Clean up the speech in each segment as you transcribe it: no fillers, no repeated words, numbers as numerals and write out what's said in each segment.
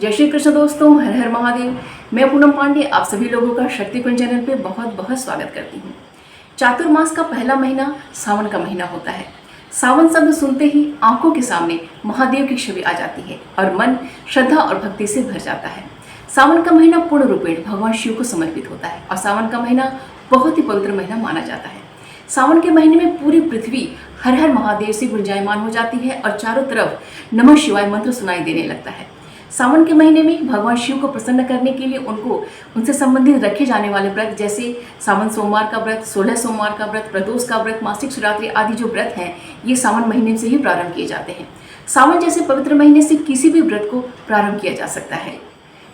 जय श्री कृष्ण दोस्तों, हर हर महादेव। मैं पूनम पांडे आप सभी लोगों का शक्ति कुंज चैनल पे बहुत बहुत स्वागत करती हूँ। चातुर्मास का पहला महीना सावन का महीना होता है। सावन शब्द सुनते ही आंखों के सामने महादेव की छवि आ जाती है और मन श्रद्धा और भक्ति से भर जाता है। सावन का महीना पूर्ण रूपेण भगवान शिव को समर्पित होता है और सावन का महीना बहुत ही पवित्र महीना माना जाता है। सावन के महीने में पूरी पृथ्वी हर हर महादेव से गुंजायमान हो जाती है और चारों तरफ नमः शिवाय मंत्र सुनाई देने लगता है। सावन के महीने में भगवान शिव को प्रसन्न करने के लिए उनसे संबंधित रखे जाने वाले व्रत जैसे सावन सोमवार का व्रत, 16 सोमवार का व्रत, प्रदोष का व्रत, मासिक शिवरात्रि आदि जो व्रत हैं ये सावन महीने से ही प्रारंभ किए जाते हैं। सावन जैसे पवित्र महीने से किसी भी व्रत को प्रारंभ किया जा सकता है।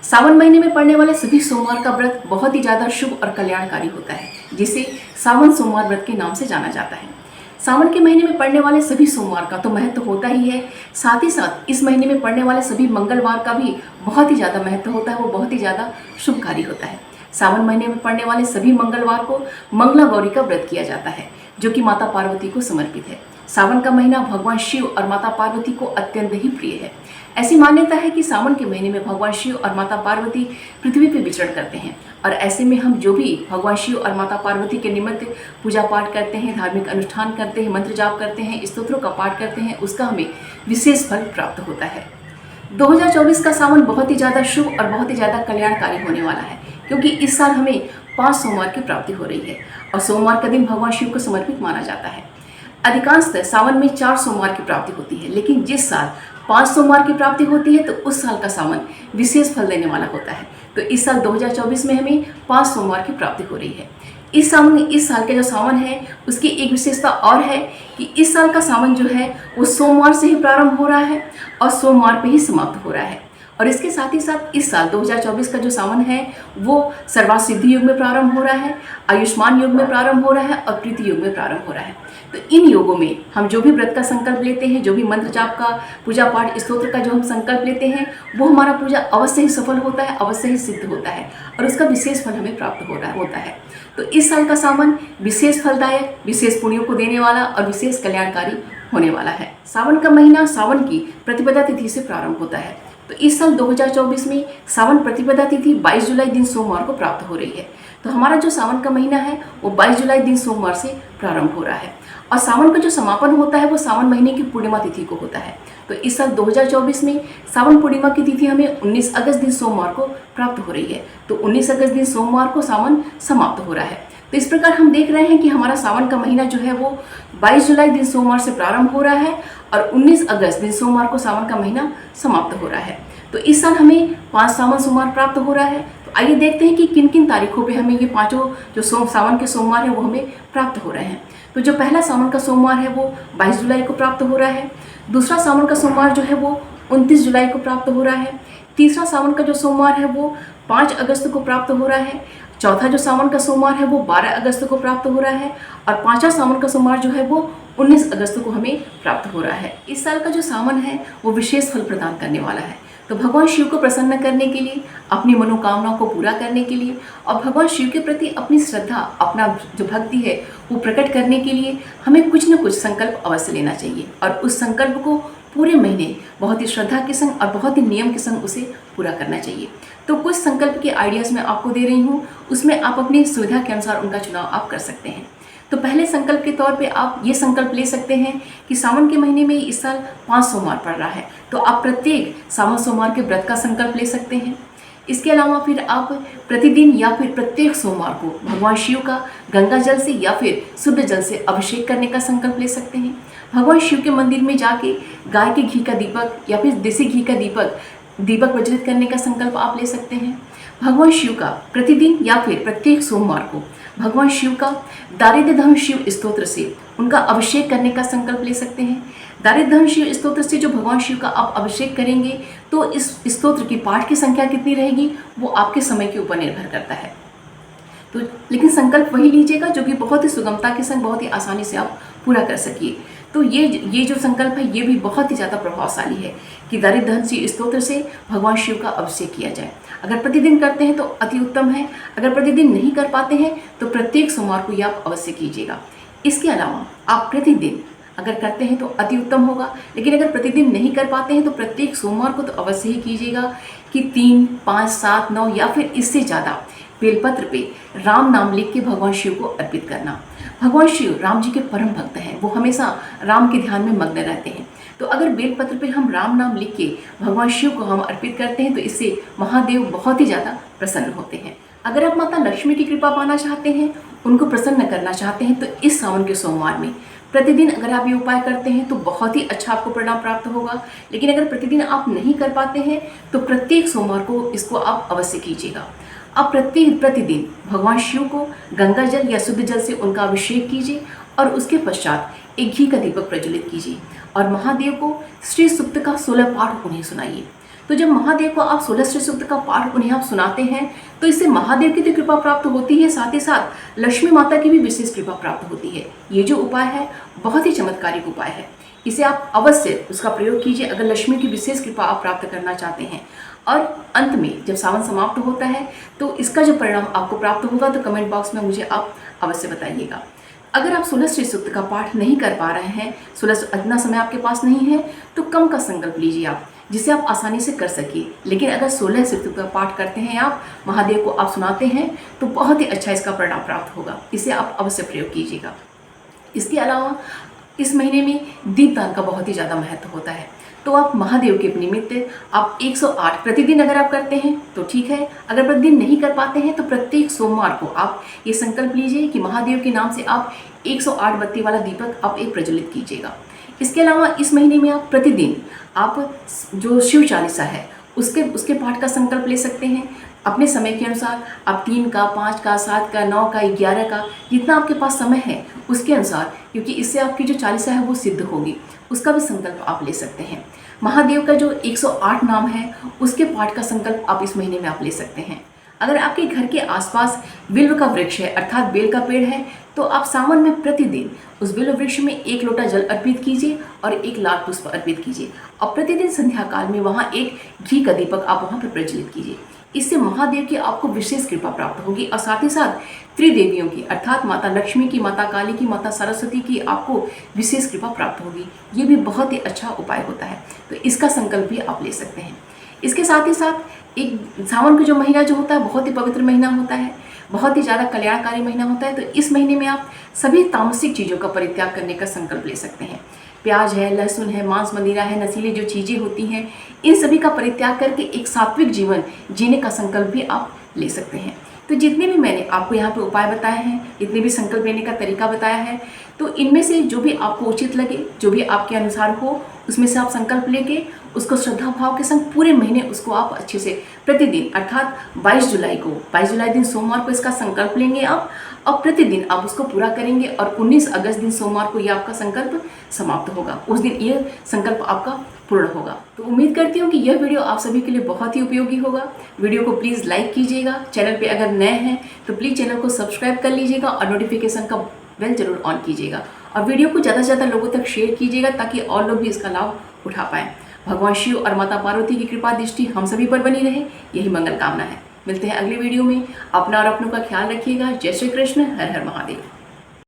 सावन महीने में पड़ने वाले सभी सोमवार का व्रत बहुत ही ज़्यादा शुभ और कल्याणकारी होता है, जिसे सावन सोमवार व्रत के नाम से जाना जाता है। सावन के महीने में पड़ने वाले सभी सोमवार का तो महत्व होता ही है, साथ ही साथ इस महीने में पड़ने वाले सभी मंगलवार का भी बहुत ही ज़्यादा महत्व होता है, वो बहुत ही ज़्यादा शुभकारी होता है। सावन महीने में पड़ने वाले सभी मंगलवार को मंगला गौरी का व्रत किया जाता है, जो कि माता पार्वती को समर्पित है। सावन का महीना भगवान शिव और माता पार्वती को अत्यंत ही प्रिय है। ऐसी मान्यता है कि सावन के महीने में भगवान शिव और माता पार्वती पृथ्वी पर विचरण करते हैं और ऐसे में हम जो भी भगवान शिव और माता पार्वती के निमित्त पूजा पाठ करते हैं, धार्मिक अनुष्ठान करते हैं, मंत्र जाप करते हैं, स्तोत्रों का पाठ करते हैं, उसका हमें विशेष फल प्राप्त होता है। 2024 का सावन बहुत ही ज़्यादा शुभ और बहुत ही ज़्यादा कल्याणकारी होने वाला है, क्योंकि इस साल हमें 5 सोमवार की प्राप्ति हो रही है और सोमवार का दिन भगवान शिव को समर्पित माना जाता है। अधिकांशतः सावन में 4 सोमवार की प्राप्ति होती है, लेकिन जिस साल 5 सोमवार की प्राप्ति होती है तो उस साल का सावन विशेष फल देने वाला होता है। तो इस साल 2024 में हमें 5 सोमवार की प्राप्ति हो रही है। इस साल के जो सावन है उसकी एक विशेषता और है कि इस साल का सावन जो है वो सोमवार से ही प्रारंभ हो रहा है और सोमवार पे ही समाप्त हो रहा है। और इसके साथ ही साथ इस साल 2024 का जो सावन है वो सर्वार्थ सिद्धि युग में प्रारंभ हो रहा है, आयुष्मान युग में प्रारंभ हो रहा है और प्रीति युग में प्रारंभ हो रहा है। तो इन योगों में हम जो भी व्रत का संकल्प लेते हैं, जो भी मंत्र जाप का, पूजा पाठ, स्तोत्र का जो हम संकल्प लेते हैं, वो हमारा पूजा अवश्य ही सफल होता है, अवश्य ही सिद्ध होता है और उसका विशेष फल हमें प्राप्त होता है। तो इस साल का सावन विशेष फलदायक, विशेष पुण्यों को देने वाला और विशेष कल्याणकारी होने वाला है। सावन का महीना सावन की प्रतिपदा तिथि से प्रारंभ होता है। तो इस साल 2024 में सावन प्रतिपदा तिथि 22 जुलाई दिन सोमवार को प्राप्त हो रही है। तो हमारा जो सावन का महीना है वो 22 जुलाई दिन सोमवार से प्रारंभ हो रहा है और सावन का जो समापन होता है वो सावन महीने की पूर्णिमा तिथि को होता है। तो इस साल 2024 में सावन पूर्णिमा की तिथि हमें 19 अगस्त दिन सोमवार को प्राप्त हो रही है। तो 19 अगस्त दिन सोमवार को सावन समाप्त हो रहा है। तो इस प्रकार हम देख रहे हैं कि हमारा सावन का महीना जो है वो 22 जुलाई दिन सोमवार से प्रारंभ हो रहा है और 19 अगस्त दिन सोमवार को सावन का महीना समाप्त हो रहा है। तो इस साल हमें 5 सावन सोमवार प्राप्त हो रहा है। तो आइए देखते हैं कि किन किन तारीखों पे हमें ये 5 जो सावन के सोमवार हैं वो हमें प्राप्त हो रहे हैं। तो जो पहला सावन का सोमवार है वो 22 जुलाई को प्राप्त हो रहा है। दूसरा सावन का सोमवार जो है वो 29 जुलाई को प्राप्त हो रहा है। तीसरा सावन का जो सोमवार है वो 5 अगस्त को प्राप्त हो रहा है। चौथा जो सावन का सोमवार है वो 12 अगस्त को प्राप्त हो रहा है और 5वां सावन का सोमवार जो है वो 19 अगस्त को हमें प्राप्त हो रहा है। इस साल का जो सावन है वो विशेष फल प्रदान करने वाला है। तो भगवान शिव को प्रसन्न करने के लिए, अपनी मनोकामनाओं को पूरा करने के लिए और भगवान शिव के प्रति अपनी श्रद्धा, अपना जो भक्ति है वो प्रकट करने के लिए हमें कुछ न कुछ संकल्प अवश्य लेना चाहिए और उस संकल्प को पूरे महीने बहुत ही श्रद्धा के संग और बहुत ही नियम के संग उसे पूरा करना चाहिए। तो कुछ संकल्प के आइडियाज़ मैं आपको दे रही हूँ, उसमें आप अपनी सुविधा के अनुसार उनका चुनाव आप कर सकते हैं। तो पहले संकल्प के तौर पे आप ये संकल्प ले सकते हैं कि सावन के महीने में इस साल 5 सोमवार पड़ रहा है, तो आप प्रत्येक सावन सोमवार के व्रत का संकल्प ले सकते हैं। इसके अलावा फिर आप प्रतिदिन या फिर प्रत्येक सोमवार को भगवान शिव का गंगा जल से या फिर शुद्ध जल से अभिषेक करने का संकल्प ले सकते हैं। भगवान शिव के मंदिर में जाके गाय के घी का दीपक या फिर देसी घी का दीपक प्रज्वलित करने का संकल्प आप ले सकते हैं। भगवान शिव का प्रतिदिन या फिर प्रत्येक सोमवार को भगवान शिव का दारिद्र्य धन शिव स्तोत्र से उनका अभिषेक करने का संकल्प ले सकते हैं। दारिद्र्य धन शिव स्तोत्र से जो भगवान शिव का आप अभिषेक करेंगे तो इस स्तोत्र की पाठ की संख्या कितनी रहेगी वो आपके समय के ऊपर निर्भर करता है। तो लेकिन संकल्प वही लीजिएगा जो कि बहुत ही सुगमता के संग बहुत ही आसानी से आप पूरा कर सकिए। तो ये जो संकल्प है ये भी बहुत ही ज़्यादा प्रभावशाली है कि दारिद्र्य धन शिव स्तोत्र से भगवान शिव का अभिषेक किया जाए। अगर प्रतिदिन करते हैं तो अति उत्तम है, अगर प्रतिदिन नहीं कर पाते हैं तो प्रत्येक सोमवार को ये आप अवश्य कीजिएगा। इसके अलावा आप प्रतिदिन अगर करते हैं तो अति उत्तम होगा, लेकिन अगर प्रतिदिन नहीं कर पाते हैं तो प्रत्येक सोमवार को तो अवश्य ही कीजिएगा कि 3, 5, 7, 9 या फिर इससे ज़्यादा बेलपत्र पे राम नाम लिख के भगवान शिव को अर्पित करना। भगवान शिव राम जी के परम भक्त हैं, वो हमेशा राम के ध्यान में मग्न रहते हैं। तो अगर बेलपत्र पे हम राम नाम लिख के भगवान शिव को हम अर्पित करते हैं तो इससे महादेव बहुत ही ज़्यादा प्रसन्न होते हैं। अगर आप माता लक्ष्मी की कृपा पाना चाहते हैं, उनको प्रसन्न करना चाहते हैं, तो इस सावन के सोमवार में प्रतिदिन अगर आप ये उपाय करते हैं तो बहुत ही अच्छा आपको परिणाम प्राप्त होगा। लेकिन अगर प्रतिदिन आप नहीं कर पाते हैं तो प्रत्येक सोमवार को इसको आप अवश्य कीजिएगा। आप प्रतिदिन भगवान शिव को गंगा जल या शुद्ध जल से उनका अभिषेक कीजिए और उसके पश्चात एक घी का दीपक प्रज्वलित कीजिए और महादेव को श्री सूक्त का 16 पाठ उन्हें सुनाइए। तो जब महादेव को आप 16 श्री सूक्त का पाठ उन्हें आप सुनाते हैं तो इससे महादेव की तो कृपा प्राप्त होती है, साथ ही साथ लक्ष्मी माता की भी विशेष कृपा प्राप्त होती है। ये जो उपाय है बहुत ही चमत्कारिक उपाय है, इसे आप अवश्य उसका प्रयोग कीजिए अगर लक्ष्मी की विशेष कृपा आप प्राप्त करना चाहते हैं। और अंत में जब सावन समाप्त होता है तो इसका जो परिणाम आपको प्राप्त होगा तो कमेंट बॉक्स में मुझे आप अवश्य बताइएगा। अगर आप 16 श्री सूक्त का पाठ नहीं कर पा रहे हैं, 16 इतना समय आपके पास नहीं है, तो कम का संकल्प लीजिए आप, जिसे आप आसानी से कर सकिए। लेकिन अगर 16 श्री सूक्त का पाठ करते हैं, आप महादेव को आप सुनाते हैं, तो बहुत ही अच्छा इसका परिणाम प्राप्त होगा। इसे आप अवश्य प्रयोग कीजिएगा। इसके अलावा इस महीने में दीपदान का बहुत ही ज़्यादा महत्व होता है, तो आप महादेव के निमित्त आप 108 प्रतिदिन अगर आप करते हैं तो ठीक है। अगर प्रतिदिन नहीं कर पाते हैं तो प्रत्येक सोमवार को आप ये संकल्प लीजिए कि महादेव के नाम से आप 108 बत्ती वाला दीपक आप एक प्रज्वलित कीजिएगा। इसके अलावा इस महीने में आप प्रतिदिन आप जो शिव चालीसा है उसके पाठ का संकल्प ले सकते हैं। अपने समय के अनुसार आप 3 का, 5 का, 7 का, 9 का, 11 का, जितना आपके पास समय है उसके अनुसार, क्योंकि इससे आपकी जो चालीसा है वो सिद्ध होगी, उसका भी संकल्प आप ले सकते हैं। महादेव का जो 108 नाम है उसके पाठ का संकल्प आप इस महीने में आप ले सकते हैं। अगर आपके घर के आसपास बिल्व का वृक्ष है अर्थात बेल का पेड़ है तो आप सावन में प्रतिदिन उस बिल्व वृक्ष में 1 लोटा जल अर्पित कीजिए और 1 लाल पुष्प अर्पित कीजिए और प्रतिदिन संध्या काल में वहाँ एक घी का दीपक आप वहाँ पर प्रज्वलित कीजिए। इससे महादेव की आपको विशेष कृपा प्राप्त होगी और साथ ही साथ त्रिदेवियों की अर्थात माता लक्ष्मी की, माता काली की, माता सरस्वती की आपको विशेष कृपा प्राप्त होगी। ये भी बहुत ही अच्छा उपाय होता है, तो इसका संकल्प भी आप ले सकते हैं। इसके साथ ही साथ एक सावन का जो महीना जो होता है बहुत ही पवित्र महीना होता है, बहुत ही ज़्यादा कल्याणकारी महीना होता है। तो इस महीने में आप सभी तामसिक चीज़ों का परित्याग करने का संकल्प ले सकते हैं। प्याज है, लहसुन है, मांस मदिरा है, नशीली जो चीज़ें होती हैं, इन सभी का परित्याग करके एक सात्विक जीवन जीने का संकल्प भी आप ले सकते हैं। तो जितने भी मैंने आपको यहाँ पे उपाय बताए हैं, जितने भी संकल्प लेने का तरीका बताया है, तो इनमें से जो भी आपको उचित लगे, जो भी आपके अनुसार हो, उसमें से आप संकल्प लेके उसको श्रद्धा भाव के संग पूरे महीने उसको आप अच्छे से प्रतिदिन अर्थात 22 जुलाई दिन सोमवार को इसका संकल्प लेंगे आप और प्रतिदिन आप उसको पूरा करेंगे और 19 अगस्त दिन सोमवार को ये आपका संकल्प समाप्त होगा। उस दिन ये संकल्प आपका पूर्ण होगा। तो उम्मीद करती हूँ कि यह वीडियो आप सभी के लिए बहुत ही उपयोगी होगा। वीडियो को प्लीज़ लाइक कीजिएगा। चैनल पे अगर नए हैं तो प्लीज़ चैनल को सब्सक्राइब कर लीजिएगा और नोटिफिकेशन का बेल जरूर ऑन कीजिएगा और वीडियो को ज़्यादा से ज़्यादा लोगों तक शेयर कीजिएगा ताकि और लोग भी इसका लाभ उठा पाएँ। भगवान शिव और माता पार्वती की कृपा दृष्टि हम सभी पर बनी रहे, यही मंगल कामना है। मिलते हैं अगले वीडियो में। अपना और अपनों का ख्याल रखिएगा। जय श्री कृष्ण। हर हर महादेव।